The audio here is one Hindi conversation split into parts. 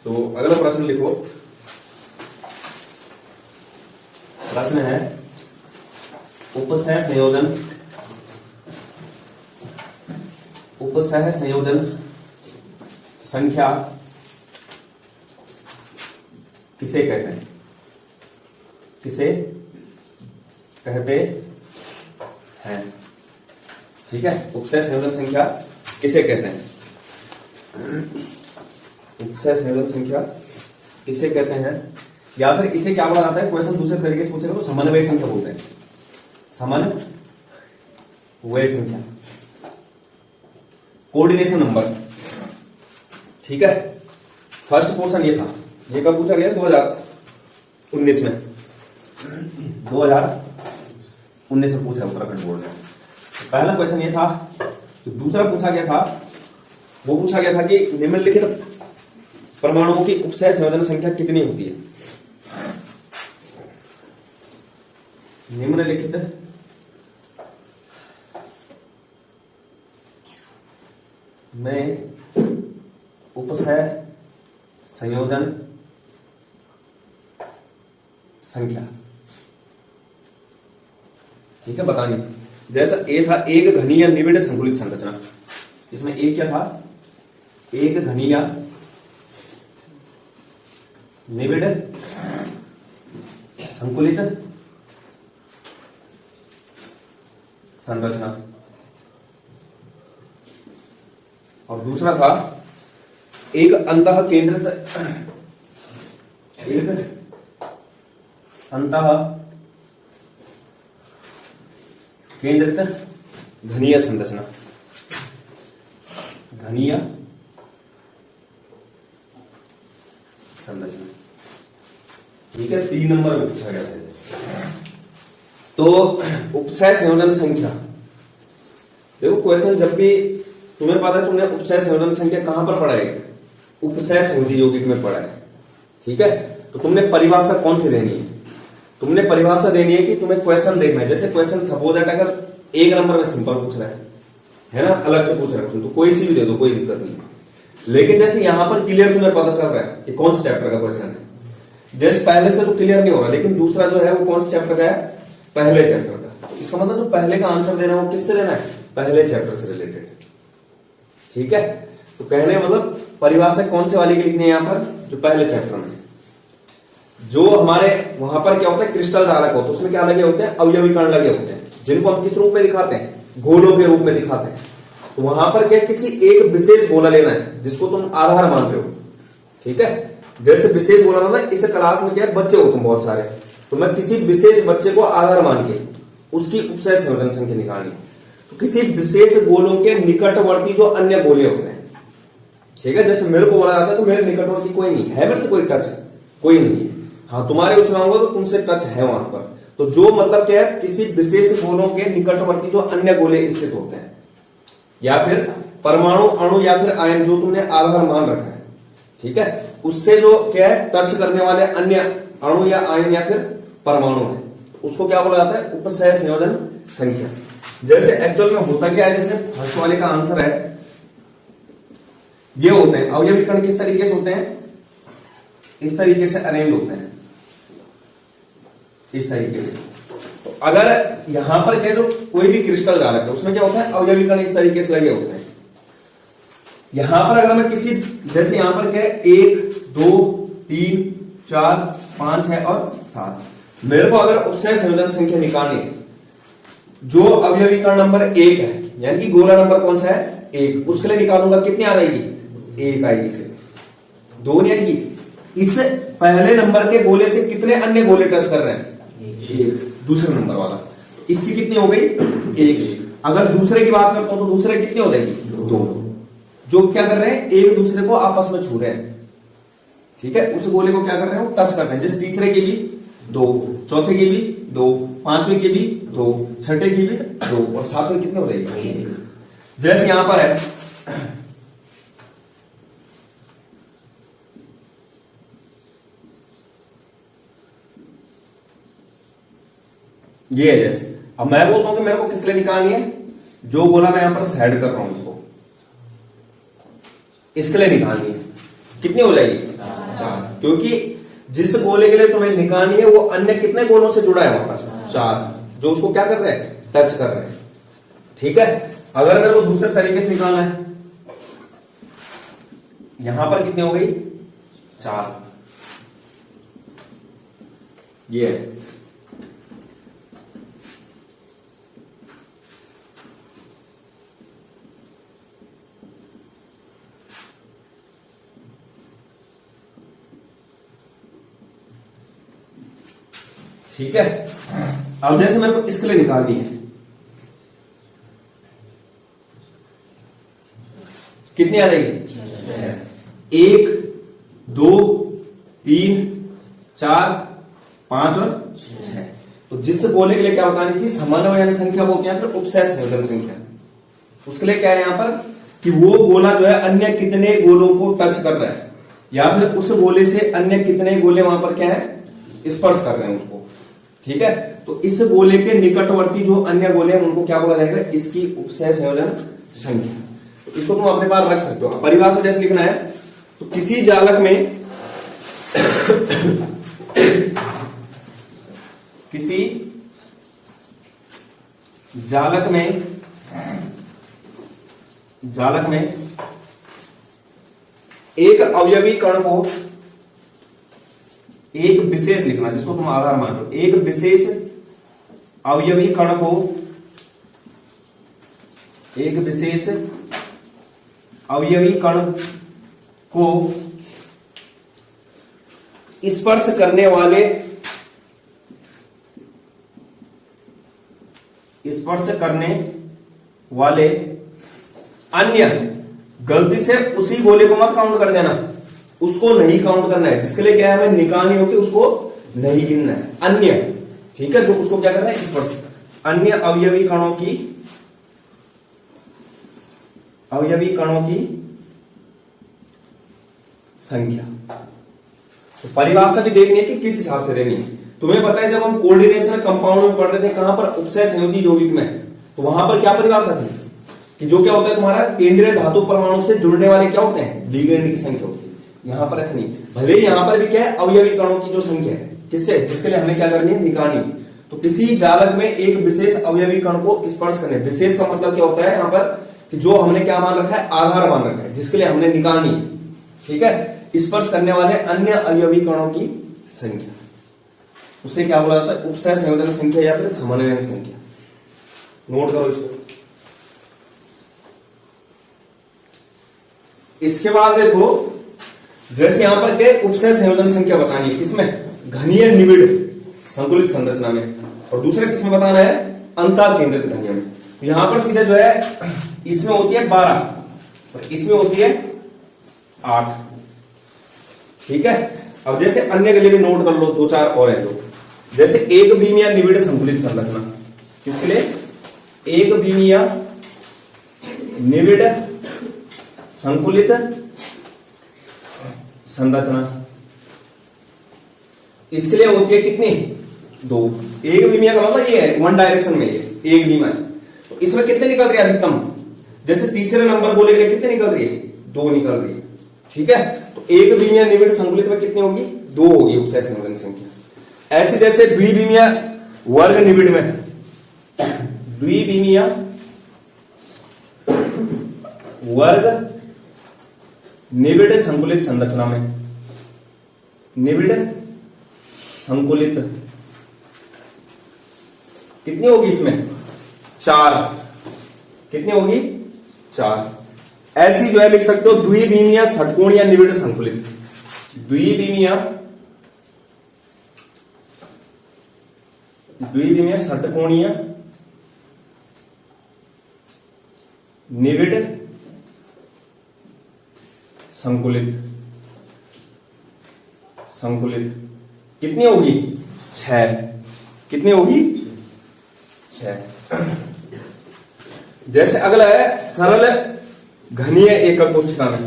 तो अगला प्रश्न लिखो। प्रश्न है उपसह संयोजन संख्या किसे कहते हैं? किसे कहते हैं? ठीक है, उपसह संयोजन संख्या किसे कहते हैं? उपसह संयोजन संख्या किसे कहते हैं? या फिर इसे क्या बोला जाता है? क्वेश्चन दूसरे तरीके से पूछेगा तो समन्वय संख्या बोलते हैं। समन्वय संख्या, कोऑर्डिनेशन नंबर। ठीक है, फर्स्ट पोर्शन ये था। ये कब पूछा गया? 2019 में। 2019 में पूछा उत्तराखंड बोर्ड ने। पहला क्वेश्चन ये था। तो दूसरा पूछा गया था, वो पूछा गया था कि निम्नलिखित परमाणुओं की उपसह संयोजन संख्या कितनी होती है? निम्नलिखित में उपसह संयोजन संख्या, ठीक है, बतानी। जैसा ए था, एक घनीय निबिड़ संकुलित संरचना। इसमें एक क्या था? एक घनीय निबिड़ संकुलित संरचना, और दूसरा था एक अंतः केंद्रित घनीय संरचना। घनीय संरचना, ठीक है, 3 नंबर में पूछा गया था। तो उपसह संयोजन संख्या, देखो क्वेश्चन जब भी तुम्हें पता है, तुमने उपसह संयोजन संख्या कहां पर पढ़ा है? उपसह संयोजी यौगिक में पढ़ा है। ठीक है, तो तुमने परिभाषा कौन सी देनी है? तुमने परिभाषा देनी है कि तुम्हें क्वेश्चन देखना है। जैसे क्वेश्चन सपोज है अगर 1 नंबर में सिंपल पूछ रहा है ना, अलग से पूछ रहा है, तो कोई सी भी दे दो, कोई दिक्कत नहीं। लेकिन जैसे यहां पर क्लियर तुम्हें पता चल रहा है कि कौन से चैप्टर का क्वेश्चन है। जैसे पहले से तो क्लियर नहीं हो रहा, लेकिन दूसरा जो है वो कौन से चैप्टर का है? पहले चैप्टर का। इसका मतलब जो पहले का आंसर देना है वो किससे देना है? पहले चैप्टर से रिलेटेड। ठीक है, तो कहने मतलब परिभाषा कौन से वाली की लिखनी है यहां पर? जो पहले चैप्टर में। जो हमारे वहां पर क्या होता है? क्रिस्टल धारक होता है, उसमें क्या लगे होते हैं? अवयवी कण लगे होते हैं, जिनको हम किस रूप में दिखाते हैं? गोलों के रूप में दिखाते हैं। तो वहां पर क्या, किसी एक विशेष गोला लेना है जिसको तुम आधार मान रहे हो। ठीक है, जैसे विशेष गोला मतलब इस क्लास में क्या है, बच्चे हो तुम बहुत सारे, तो मैं किसी विशेष बच्चे को आधार मान के उसकी उपसह संयोजन संख्या निकालनी। तो किसी विशेष गोलों के निकटवर्ती जो अन्य गोले होते हैं, ठीक है, जैसे मेरे को बोला जाता है तो मेरे निकटवर्ती कोई नहीं है, मेरे से कोई टच कोई नहीं है। हाँ, तुम्हारे उसमें आऊंगा तो तुमसे टच है वहां पर। तो जो मतलब क्या है, किसी विशेष गोलों के निकटवर्ती जो अन्य गोले स्थित होते हैं, या फिर परमाणु, अणु या फिर आयन जो तुमने आधार मान रखा है, ठीक है, उससे जो क्या है टच करने वाले अन्य अणु या आयन या फिर परमाणु है, उसको क्या बोला जाता है? उपसह संयोजन संख्या। जैसे एक्चुअल में होता क्या है, जैसे फर्स्ट वाले का आंसर है, ये होते हैं अवयवी कण किस तरीके से होते हैं? इस तरीके से अरेंज होते हैं, इस तरीके से। तो अगर यहां पर क्या, जो कोई भी क्रिस्टल धारक है उसमें क्या होता है? अवयवी कण इस तरीके से लगे होते हैं। यहां पर अगर मैं किसी, जैसे यहां पर क्या है, 1 2 3 4 5 6 और 7, मेरे को अगर उपसह संयोजन संख्या निकालनी है, जो अवयवी कण नंबर 1 है, यानी कि गोला नंबर कौन सा है? 1, उसके लिए निकालूंगा, कितनी आ जाएगी? 1 आएगी, से 2 नहीं आएगी। इस पहले नंबर के गोले से कितने अन्य गोले टच कर रहे हैं? 1, दूसरे नंबर वाला। इसकी कितनी हो गई? 1। अगर दूसरे की बात करता हूं तो दूसरे कितनी हो जाएगी? 2। जो क्या कर रहे हैं? एक दूसरे को आपस में छू रहे हैं। ठीक है, उस गोले को क्या कर रहे हैं? वो टच कर रहे हैं। जैसे तीसरे की भी 2, चौथे की भी 2, पांचवें की भी 2, छठे की भी 2 और सातवें कितने हो जाएगी? जैसे यहां पर है ये है, जैसे अब मैं बोलता हूं कि मेरे को किस लिए निकालनी है? जो गोला मैं यहां पर सेट कर रहा हूं इसको, इसके लिए निकालनी है। कितनी हो जाएगी? क्योंकि जिस गोले के लिए तुम्हें निकालनी है वो अन्य कितने गोलों से जुड़ा है वहां पर? 4, जो उसको क्या कर रहे हैं? टच कर रहे हैं। ठीक है। अगर मेरे को दूसरे तरीके से निकालना है, यहां पर कितनी हो गई? 4, ये है। ठीक है। अब जैसे मेरे को इसके लिए निकालनी है, कितनी आ जाएगी? 1 2 3 4 5 और 6। तो जिस गोले के लिए क्या बतानी थी? समन्वयन संख्या बोलते हैं, फिर उपसय संयोजन संख्या। उसके लिए क्या है यहां पर कि वो गोला जो है अन्य कितने गोलों को टच कर रहा है, या फिर उस गोले से अन्य कितने गोले वहां पर क्या है? स्पर्श कर रहे हैं उसको। ठीक है। तो इस गोले के निकटवर्ती जो अन्य गोले हैं उनको क्या बोला जाएगा? इसकी उपसय संयोजन संख्या। तो इसको तुम अपने पास रख सकते हो। परिभाषा जैसे लिखना है, तो किसी जालक में किसी जालक में एक अवयवी कण को, एक विशेष लिखना जिसको तुम आधार मान लो, एक विशेष अवयवी कण को, एक विशेष अवयवी कण को स्पर्श करने वाले अन्य, गलती से उसी गोले को मत काउंट कर देना, उसको नहीं काउंट करना है। जिसके लिए क्या है? हमें निकालनी होती है, उसको नहीं गिनना है। अन्य, ठीक है, जो उसको क्या करना है? स्पर्श। अन्य अवयवी कणों की संख्या। तो परिभाषा भी देखनी है कि किस हिसाब से देनी है। तुम्हें पता है जब हम कोऑर्डिनेशन कंपाउंड में पढ़ रहे थे, कहां पर? उपसय संयोजी यौगिक में, तो वहां पर क्या परिभाषा थी कि जो क्या होता है तुम्हारा केंद्रीय धातु परमाणु से जुड़ने वाले क्या होते हैं? लिगेंड की संख्या होती है। यहां पर ऐसा नहीं, भले यहां पर भी क्या है? अवयवी कणों की जो संख्या है, किससे? जिसके लिए हमें क्या करनी है? निकालनी। तो किसी जालक में एक विशेष अवयवी कण को स्पर्श करने, विशेष का मतलब क्या होता है यहां पर कि जो हमने क्या मान रखा है? आधार मान रखा है, जिसके लिए हमने निकालनी है। ठीक है। स्पर्श करने वाले अन्य अवयवी कणों की संख्या, उसे क्या बोला जाता है? उपसय संयोजन संख्या या फिर समन्वयन संख्या। नोट करो इसको। इसके बाद देखो, जैसे यहां पर क्या? उपसय संयोजन संख्या बतानी है, इसमें घनीय निविड़ संकुलित संरचना में, और दूसरा किसमें बताना है? अंतर केंद्रित घनीय में। यहां पर सीधे जो है इसमें होती है 12 और इसमें होती है 8। ठीक है। अब जैसे अन्य के लिए भी नोट कर लो, 2-4 और है जो, जैसे एक बीमिया निविड़ संकुलित संरचना, किसके लिए? एक बीमिया निविड़ संकुलित संरचना, इसके लिए होती है कितनी? 2। एक बीमिया का मतलब ये है वन डायरेक्शन में, ये एक बीमा है। तो इसमें कितने निकल रही है अधिकतम? जैसे तीसरे नंबर बोले के लिए कितने निकल रही है? 2 निकल रही है। ठीक है। तो एक बीमिया निविड़ संकुलित में कितनी होगी? 2 होगी उपसय संयोजन संख्या। ऐसे जैसे द्विबीमिया वर्ग निविड़ में, द्विबीमिया वर्ग निविड़ संकुलित संरचना में, निविड़ संकुलित कितनी होगी इसमें? 4। कितनी होगी? 4। ऐसी जो है लिख सकते हो द्विबीमिया षटकोणीय निविड़ संकुलित, द्विबीमिया षटकोणीय निविड़ संकुलित कितनी होगी? 6। कितनी होगी? 6। जैसे अगला है सरल घनीय एकक कोष्ठिका में,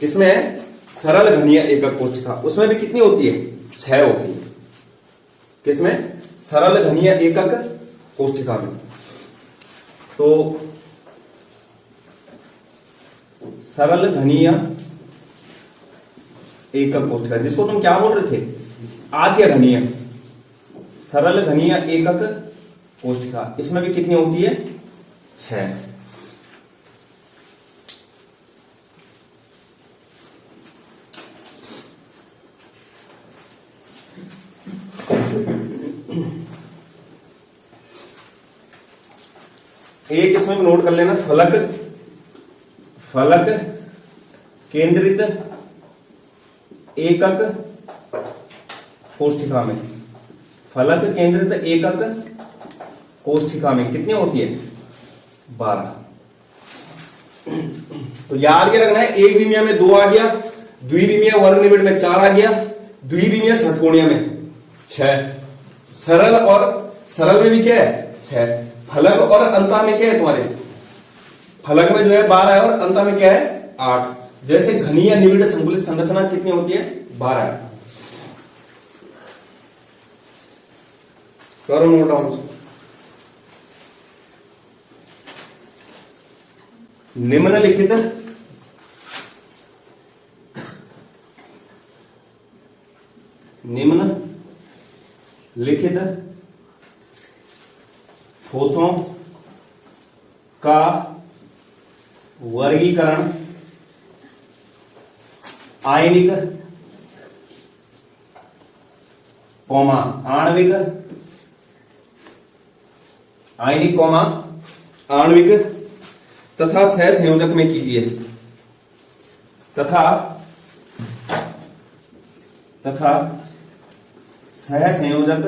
किसमें है? सरल घनीय एकक कोष्ठिका, उसमें भी कितनी होती है? 6 होती है। किसमें? सरल घनीय एकक कोष्ठिका में। तो सरल घनीय एकक कोष्ठिका, जिसको तुम क्या बोल रहे थे, आद्य घनीय, सरल घनीय एकक कोष्ठिका। इसमें भी कितनी होती है, 6। एक इसमें भी नोट कर लेना, फलक केंद्रित एकक कोष्ठिका में, फलक केंद्रित एकक कोष्ठिका में कितनी होती है, 12। तो याद क्या रखना है, एक विमीय में 2 आ गया, द्विविमीय वर्ग निबिड़ में 4 आ गया, द्विविमीय षटकोणीय में 6, सरल में भी क्या है, 6, फलक और अंता में क्या है तुम्हारे, फलक में जो है 12 है और अंता में क्या है 8। जैसे घनीय निबिड़ संकुलित संरचना कितनी होती है, 12 है। करो नोट डाउन उसको। निम्नलिखित ठोसों का वर्गीकरण आयनिक कौमा आणविक, आयनिक कौमा आणविक तथा सहसंयोजक में कीजिए, तथा सहसंयोजक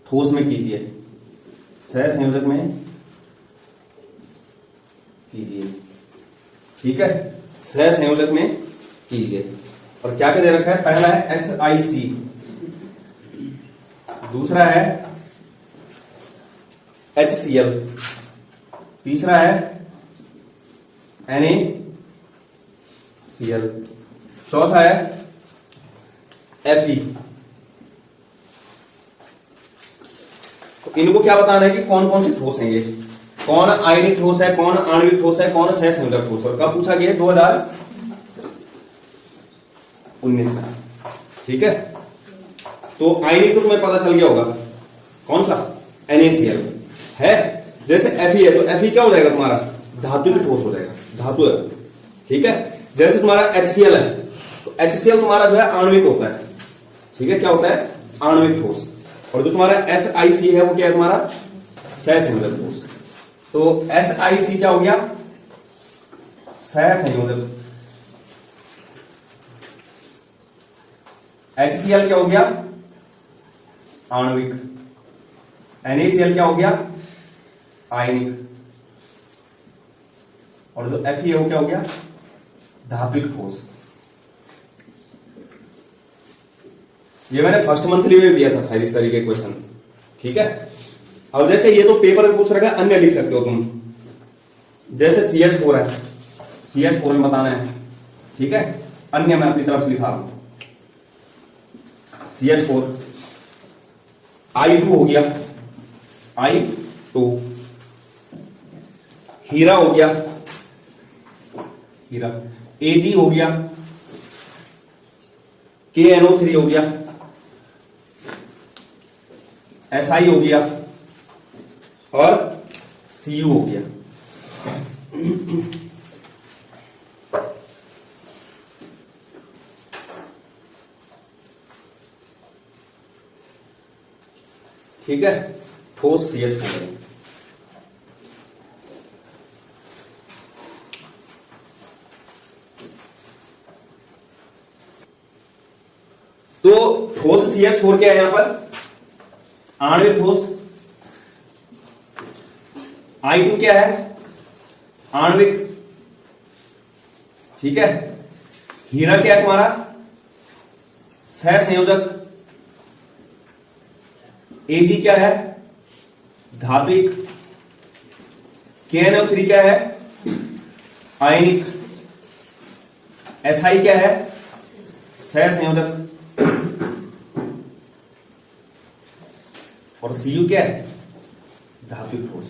ठोस में कीजिए, सहसंयोजक में कीजिए, ठीक है, सहसंयोजक में कीजिए। और क्या क्या दे रखा है, पहला है SiC, दूसरा है HCl, तीसरा है NaCl, चौथा है Fe। तो इनको क्या बताना है कि कौन कौन से ठोस हैं ये, कौन आयनिक ठोस है, कौन आणविक ठोस है, कौन सहसंयोजक ठोस है। और कब पूछा गया, 2019 में, ठीक है। तो आयनिक तो तुम्हें पता चल गया होगा, कौन सा, NaCl है। जैसे Fe है तो Fe क्या हो जाएगा तुम्हारा, धातु की ठोस हो जाएगा, धातु है, ठीक है। जैसे तुम्हारा HCl है तो HCl तुम्हारा जो है आणविक होता है, ठीक है, क्या होता है, आणविक ठोस। और जो तुम्हारा SiC है वो क्या है तुम्हारा, सहसंयोजक ठोस। तो SiC क्या हो गया, सहसंयोजक। HCl क्या हो गया, आणविक। NaCl क्या हो गया, आयनिक। और जो Fe है वो क्या हो गया, धात्विक ठोस। ये मैंने फर्स्ट मंथली में दिया था शायद इस तरीके के क्वेश्चन, ठीक है। अब जैसे ये तो पेपर में पूछ रखा है, अन्य लिख सकते हो तुम। जैसे CH4 है, CH4 में बताना है, ठीक है, अन्य मैं अपनी तरफ से लिखा रहा हूं, CH4, I2 हो गया, I2, हीरा हो गया, हीरा, Ag हो गया, KNO3 हो गया, Si हो गया और Cu हो गया। ठीक है, ठोस CH हो गया। तो ठोस CH4 क्या है यहां पर, आणविक ठोस। I2 क्या है, आणविक, ठीक है। हीरा क्या है तुम्हारा, सहसंयोजक। Ag क्या है, धात्विक। KNO3 क्या है, आयनिक। Si क्या है, सहसंयोजक। और Cu क्या है, धात्विक ठोस।